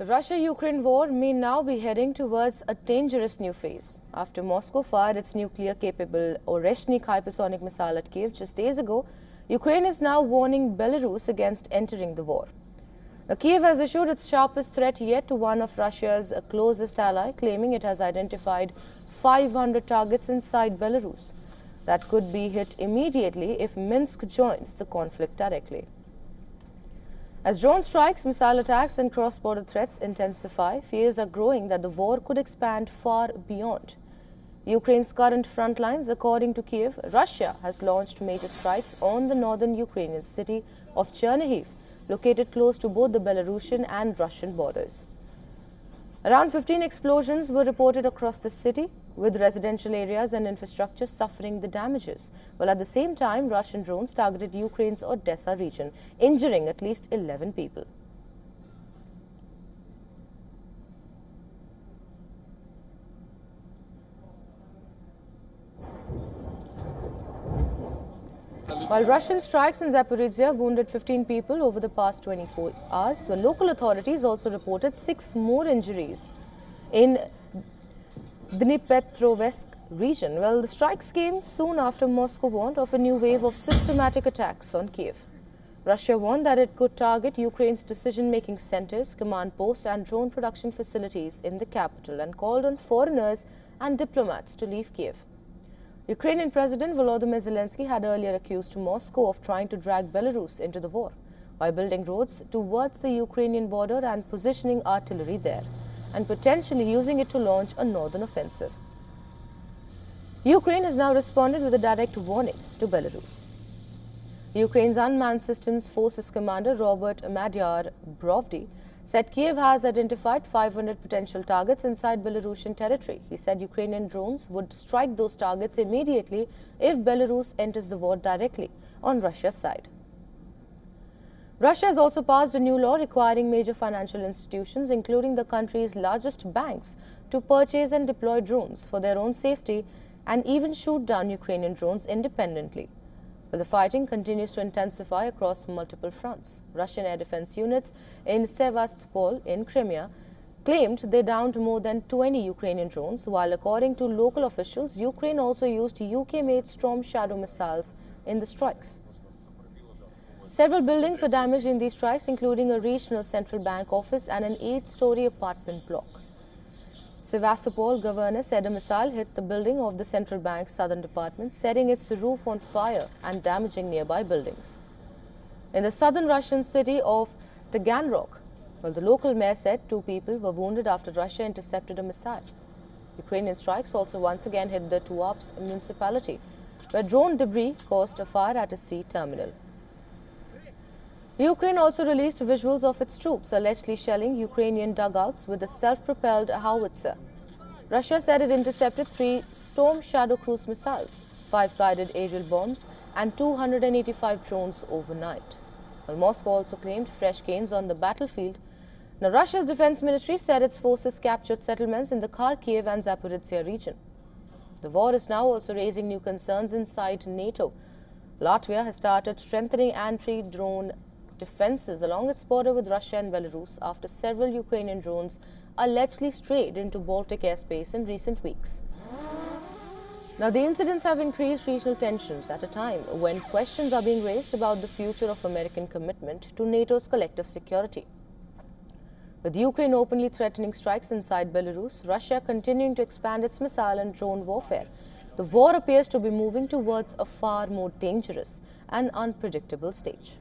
The Russia-Ukraine war may now be heading towards a dangerous new phase. After Moscow fired its nuclear-capable Oreshnik hypersonic missile at Kiev just days ago, Ukraine is now warning Belarus against entering the war. Now, Kiev has issued its sharpest threat yet to one of Russia's closest ally, claiming it has identified 500 targets inside Belarus that could be hit immediately if Minsk joins the conflict directly. As drone strikes, missile attacks and cross-border threats intensify, fears are growing that the war could expand far beyond Ukraine's current front lines. According to Kiev, Russia has launched major strikes on the northern Ukrainian city of Chernihiv, located close to both the Belarusian and Russian borders. Around 15 explosions were reported across the city, with residential areas and infrastructure suffering the damages, while at the same time Russian drones targeted Ukraine's Odessa region, injuring at least 11 people. While Russian strikes in Zaporizhia wounded 15 people over the past 24 hours, the local authorities also reported 6 more injuries in Dnipropetrovsk region. Well, the strikes came soon after Moscow warned of a new wave of systematic attacks on Kiev. Russia warned that it could target Ukraine's decision-making centers, command posts and drone production facilities in the capital and called on foreigners and diplomats to leave Kiev. Ukrainian President Volodymyr Zelensky had earlier accused Moscow of trying to drag Belarus into the war by building roads towards the Ukrainian border and positioning artillery there, and potentially using it to launch a northern offensive. Ukraine has now responded with a direct warning to Belarus. Ukraine's Unmanned Systems Forces commander Robert Madyar Brovdy said Kiev has identified 500 potential targets inside Belarusian territory. He said Ukrainian drones would strike those targets immediately if Belarus enters the war directly on Russia's side. Russia has also passed a new law requiring major financial institutions, including the country's largest banks, to purchase and deploy drones for their own safety and even shoot down Ukrainian drones independently. But the fighting continues to intensify across multiple fronts. Russian air defense units in Sevastopol in Crimea claimed they downed more than 20 Ukrainian drones, while according to local officials, Ukraine also used UK-made Storm Shadow missiles in the strikes. Several buildings were damaged in these strikes, including a regional central bank office and an 8-story apartment block. Sevastopol governor said a missile hit the building of the central bank's southern department, setting its roof on fire and damaging nearby buildings. In the southern Russian city of Taganrog, the local mayor said 2 people were wounded after Russia intercepted a missile. Ukrainian strikes also once again hit the Tuapse municipality, where drone debris caused a fire at a sea terminal. Ukraine also released visuals of its troops allegedly shelling Ukrainian dugouts with a self-propelled howitzer. Russia said it intercepted 3 Storm Shadow cruise missiles, 5 guided aerial bombs and 285 drones overnight. While Moscow also claimed fresh gains on the battlefield. Now, Russia's defense ministry said its forces captured settlements in the Kharkiv and Zaporizhia region. The war is now also raising new concerns inside NATO. Latvia has started strengthening anti-drone defenses along its border with Russia and Belarus after several Ukrainian drones allegedly strayed into Baltic airspace in recent weeks. Now, the incidents have increased regional tensions at a time when questions are being raised about the future of American commitment to NATO's collective security. With Ukraine openly threatening strikes inside Belarus, Russia continuing to expand its missile and drone warfare, the war appears to be moving towards a far more dangerous and unpredictable stage.